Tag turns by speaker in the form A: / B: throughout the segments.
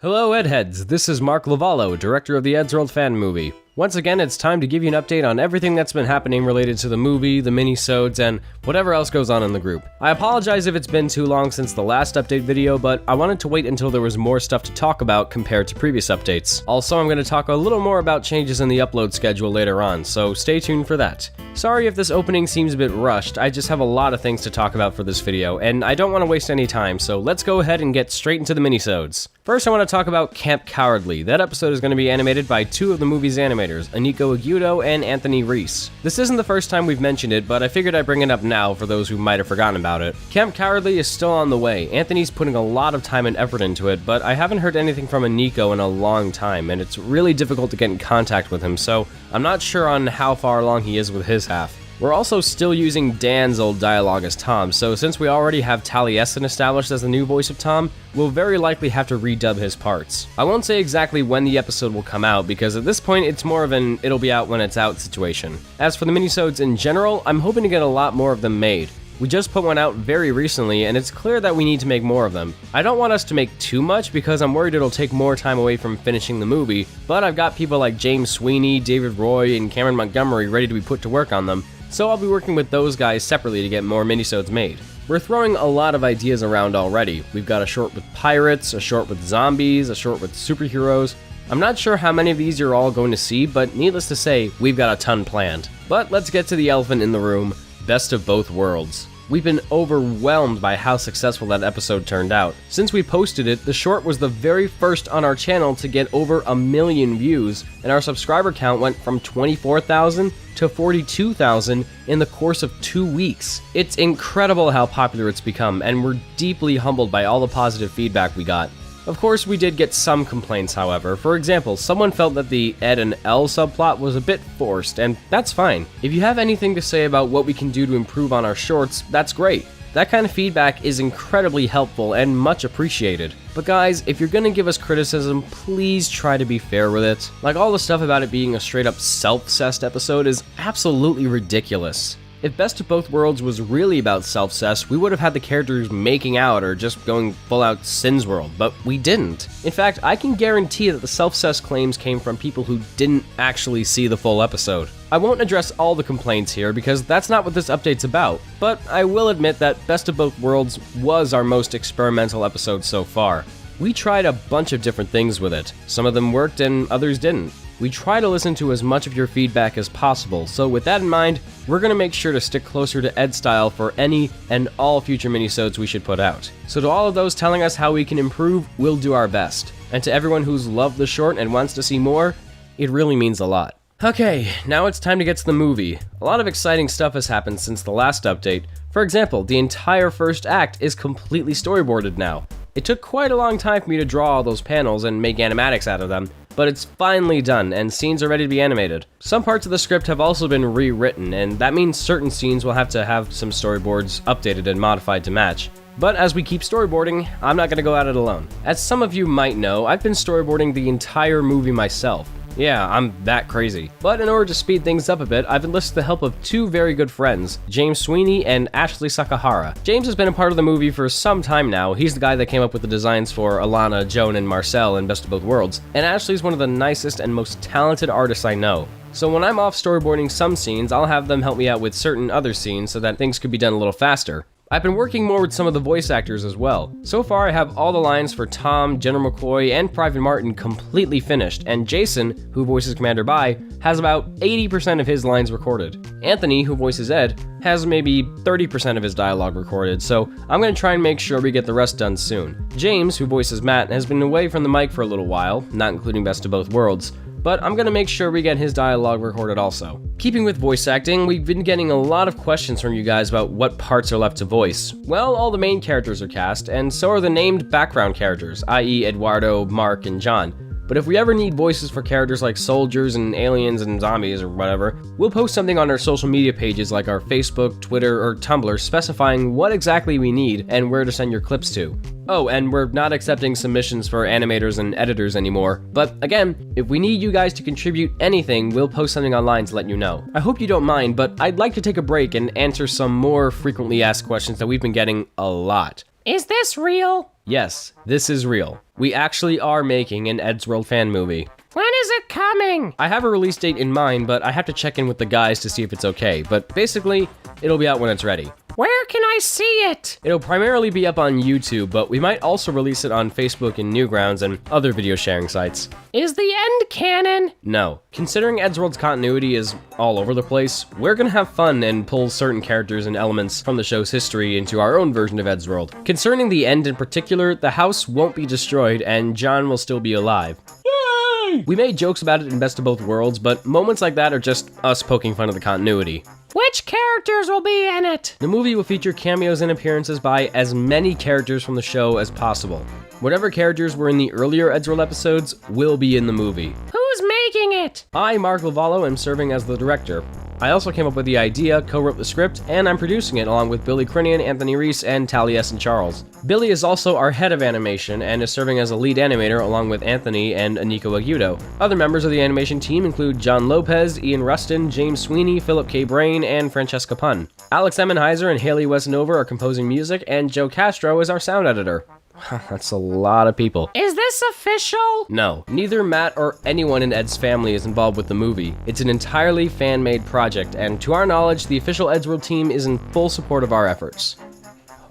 A: Hello Edheads, this is Mark Lavallo, director of the Eddsworld fan movie. Once again, it's time to give you an update on everything that's been happening related to the movie, the mini-sodes, and whatever else goes on in the group. I apologize if it's been too long since the last update video, but I wanted to wait until there was more stuff to talk about compared to previous updates. Also, I'm going to talk a little more about changes in the upload schedule later on, so stay tuned for that. Sorry if this opening seems a bit rushed, I just have a lot of things to talk about for this video, and I don't want to waste any time, so let's go ahead and get straight into the mini-sodes. First, I want to talk about Camp Cowardly. That episode is going to be animated by two of the movie's animators, Aniko Agudo and Anthony Reese. This isn't the first time we've mentioned it, but I figured I'd bring it up now for those who might have forgotten about it. Camp Cowardly is still on the way. Anthony's putting a lot of time and effort into it, but I haven't heard anything from Aniko in a long time, and it's really difficult to get in contact with him, so I'm not sure on how far along he is with his half. We're also still using Dan's old dialogue as Tom, so since we already have Taliesin established as the new voice of Tom, we'll very likely have to redub his parts. I won't say exactly when the episode will come out, because at this point it's more of an it'll be out when it's out situation. As for the minisodes in general, I'm hoping to get a lot more of them made. We just put one out very recently, and it's clear that we need to make more of them. I don't want us to make too much because I'm worried it'll take more time away from finishing the movie, but I've got people like James Sweeney, David Roy, and Cameron Montgomery ready to be put to work on them, so I'll be working with those guys separately to get more minisodes made. We're throwing a lot of ideas around already. We've got a short with pirates, a short with zombies, a short with superheroes. I'm not sure how many of these you're all going to see, but needless to say, we've got a ton planned. But let's get to the elephant in the room, Best of Both Worlds. We've been overwhelmed by how successful that episode turned out. Since we posted it, the short was the very first on our channel to get over 1 million views, and our subscriber count went from 24,000 to 42,000 in the course of 2 weeks. It's incredible how popular it's become, and we're deeply humbled by all the positive feedback we got. Of course, we did get some complaints, however. For example, someone felt that the Ed and Elle subplot was a bit forced, and that's fine. If you have anything to say about what we can do to improve on our shorts, that's great. That kind of feedback is incredibly helpful and much appreciated. But guys, if you're gonna give us criticism, please try to be fair with it. Like, all the stuff about it being a straight up self-cessed episode is absolutely ridiculous. If Best of Both Worlds was really about self-cess, we would have had the characters making out or just going full-out Sin's World, but we didn't. In fact, I can guarantee that the self-cess claims came from people who didn't actually see the full episode. I won't address all the complaints here because that's not what this update's about, but I will admit that Best of Both Worlds was our most experimental episode so far. We tried a bunch of different things with it. Some of them worked and others didn't. We try to listen to as much of your feedback as possible, so with that in mind, we're going to make sure to stick closer to Ed style for any and all future minisodes we should put out. So to all of those telling us how we can improve, we'll do our best. And to everyone who's loved the short and wants to see more, it really means a lot. Okay, now it's time to get to the movie. A lot of exciting stuff has happened since the last update. For example, the entire first act is completely storyboarded now. It took quite a long time for me to draw all those panels and make animatics out of them, but it's finally done, and scenes are ready to be animated. Some parts of the script have also been rewritten, and that means certain scenes will have to have some storyboards updated and modified to match. But as we keep storyboarding, I'm not gonna go at it alone. As some of you might know, I've been storyboarding the entire movie myself. Yeah, I'm that crazy. But in order to speed things up a bit, I've enlisted the help of two very good friends, James Sweeney and Ashley Sakahara. James has been a part of the movie for some time now. He's the guy that came up with the designs for Alana, Joan, and Marcel in Best of Both Worlds, and Ashley's one of the nicest and most talented artists I know. So when I'm off storyboarding some scenes, I'll have them help me out with certain other scenes so that things could be done a little faster. I've been working more with some of the voice actors as well. So far, I have all the lines for Tom, General McCoy, and Private Martin completely finished, and Jason, who voices Commander Bai, has about 80% of his lines recorded. Anthony, who voices Ed, has maybe 30% of his dialogue recorded, so I'm going to try and make sure we get the rest done soon. James, who voices Matt, has been away from the mic for a little while, not including Best of Both Worlds, but I'm gonna make sure we get his dialogue recorded also. Keeping with voice acting, we've been getting a lot of questions from you guys about what parts are left to voice. Well, all the main characters are cast, and so are the named background characters, i.e. Eduardo, Mark, and John. But if we ever need voices for characters like soldiers and aliens and zombies or whatever, we'll post something on our social media pages like our Facebook, Twitter, or Tumblr specifying what exactly we need and where to send your clips to. Oh, and we're not accepting submissions for animators and editors anymore. But again, if we need you guys to contribute anything, we'll post something online to let you know. I hope you don't mind, but I'd like to take a break and answer some more frequently asked questions that we've been getting a lot.
B: Is this real?
A: Yes, this is real. We actually are making an Eddsworld fan movie.
B: When is it coming?
A: I have a release date in mind, but I have to check in with the guys to see if it's okay. But basically, it'll be out when it's ready.
B: Where can I see it?
A: It'll primarily be up on YouTube, but we might also release it on Facebook and Newgrounds and other video sharing sites.
B: Is the end canon?
A: No. Considering Eddsworld's continuity is all over the place, we're gonna have fun and pull certain characters and elements from the show's history into our own version of Eddsworld. Concerning the end in particular, the house won't be destroyed and John will still be alive. Yay! We made jokes about it in Best of Both Worlds, but moments like that are just us poking fun at the continuity.
B: Which characters will be in it?
A: The movie will feature cameos and appearances by as many characters from the show as possible. Whatever characters were in the earlier Eddsworld episodes will be in the movie.
B: Who's making it?
A: I, Mark Lavallo, am serving as the director. I also came up with the idea, co-wrote the script, and I'm producing it along with Billy Crinian, Anthony Reese, and Taliesin Charles. Billy is also our head of animation and is serving as a lead animator along with Anthony and Aniko Agudo. Other members of the animation team include John Lopez, Ian Rustin, James Sweeney, Philip K. Brain, and Francesca Punn. Alex Emmenheiser and Haley Westnover are composing music, and Joe Castro is our sound editor. That's a lot of people.
B: Is this official?
A: No, neither Matt or anyone in Ed's family is involved with the movie. It's an entirely fan-made project, and to our knowledge, the official Eddsworld team is in full support of our efforts.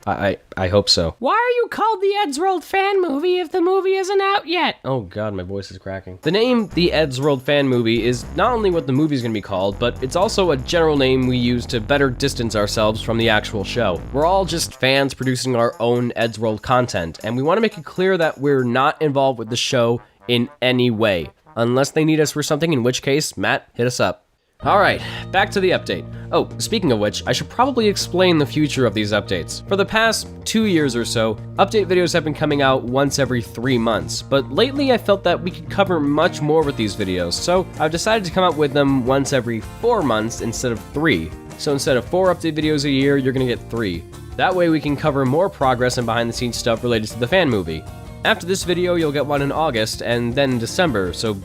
A: I hope so.
B: Why are you called the Eddsworld fan movie if the movie isn't out yet?
A: Oh god, my voice is cracking. The name, the Eddsworld fan movie, is not only what the movie's gonna be called, but it's also a general name we use to better distance ourselves from the actual show. We're all just fans producing our own Eddsworld content, and we want to make it clear that we're not involved with the show in any way. Unless they need us for something, in which case, Matt, hit us up. Alright, back to the update. Oh, speaking of which, I should probably explain the future of these updates. For the past 2 years or so, update videos have been coming out once every 3 months, but lately I felt that we could cover much more with these videos, so I've decided to come up with them once every 4 months instead of 3. So instead of 4 update videos a year, you're gonna get 3. That way we can cover more progress and behind the scenes stuff related to the fan movie. After this video, you'll get one in August, and then in December, so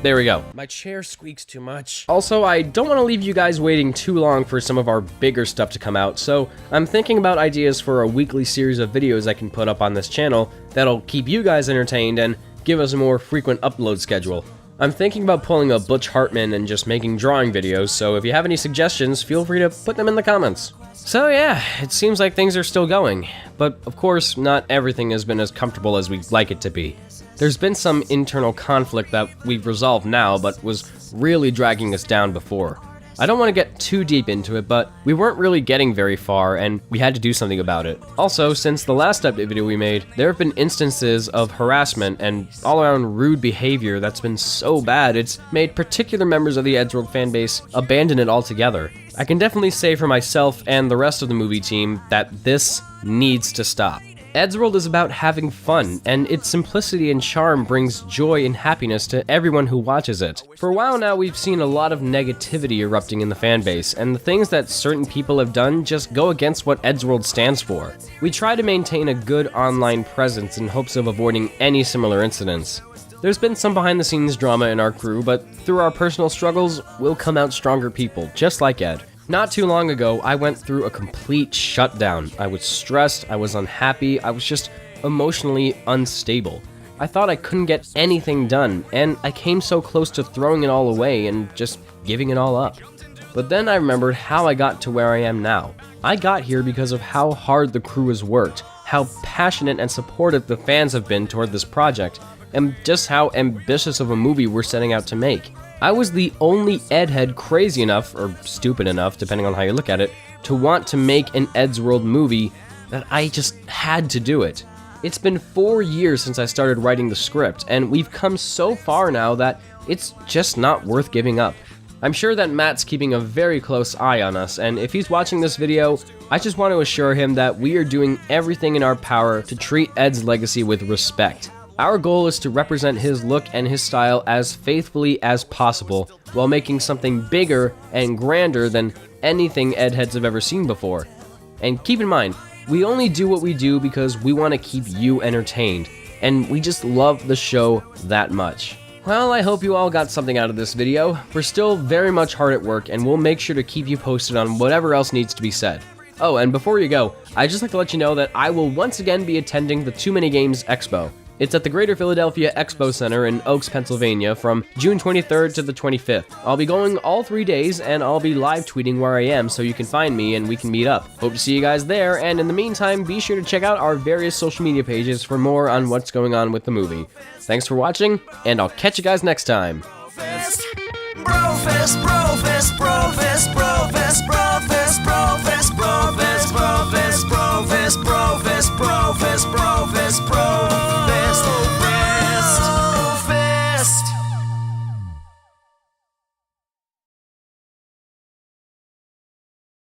A: there we go. My chair squeaks too much. Also, I don't want to leave you guys waiting too long for some of our bigger stuff to come out, so I'm thinking about ideas for a weekly series of videos I can put up on this channel that'll keep you guys entertained and give us a more frequent upload schedule. I'm thinking about pulling a Butch Hartman and just making drawing videos, so if you have any suggestions, feel free to put them in the comments. So yeah, it seems like things are still going, but of course, not everything has been as comfortable as we'd like it to be. There's been some internal conflict that we've resolved now, but was really dragging us down before. I don't want to get too deep into it, but we weren't really getting very far, and we had to do something about it. Also, since the last update video we made, there have been instances of harassment and all-around rude behavior that's been so bad, it's made particular members of the Eddsworld fanbase abandon it altogether. I can definitely say for myself and the rest of the movie team that this needs to stop. Eddsworld is about having fun, and its simplicity and charm brings joy and happiness to everyone who watches it. For a while now, we've seen a lot of negativity erupting in the fanbase, and the things that certain people have done just go against what Eddsworld stands for. We try to maintain a good online presence in hopes of avoiding any similar incidents. There's been some behind-the-scenes drama in our crew, but through our personal struggles, we'll come out stronger people, just like Ed. Not too long ago, I went through a complete shutdown. I was stressed, I was unhappy, I was just emotionally unstable. I thought I couldn't get anything done, and I came so close to throwing it all away and just giving it all up. But then I remembered how I got to where I am now. I got here because of how hard the crew has worked, how passionate and supportive the fans have been toward this project, and just how ambitious of a movie we're setting out to make. I was the only Edhead crazy enough, or stupid enough, depending on how you look at it, to want to make an Eddsworld movie that I just had to do it. It's been 4 years since I started writing the script, and we've come so far now that it's just not worth giving up. I'm sure that Matt's keeping a very close eye on us, and if he's watching this video, I just want to assure him that we are doing everything in our power to treat Ed's legacy with respect. Our goal is to represent his look and his style as faithfully as possible, while making something bigger and grander than anything Edheads have ever seen before. And keep in mind, we only do what we do because we want to keep you entertained, and we just love the show that much. Well, I hope you all got something out of this video. We're still very much hard at work, and we'll make sure to keep you posted on whatever else needs to be said. Oh, and before you go, I'd just like to let you know that I will once again be attending the Too Many Games Expo. It's at the Greater Philadelphia Expo Center in Oaks, Pennsylvania from June 23rd to the 25th. I'll be going all 3 days, and I'll be live tweeting where I am so you can find me and we can meet up. Hope to see you guys there, and in the meantime, be sure to check out our various social media pages for more on what's going on with the movie. Thanks for watching, and I'll catch you guys next time.
C: Brofist, brofist,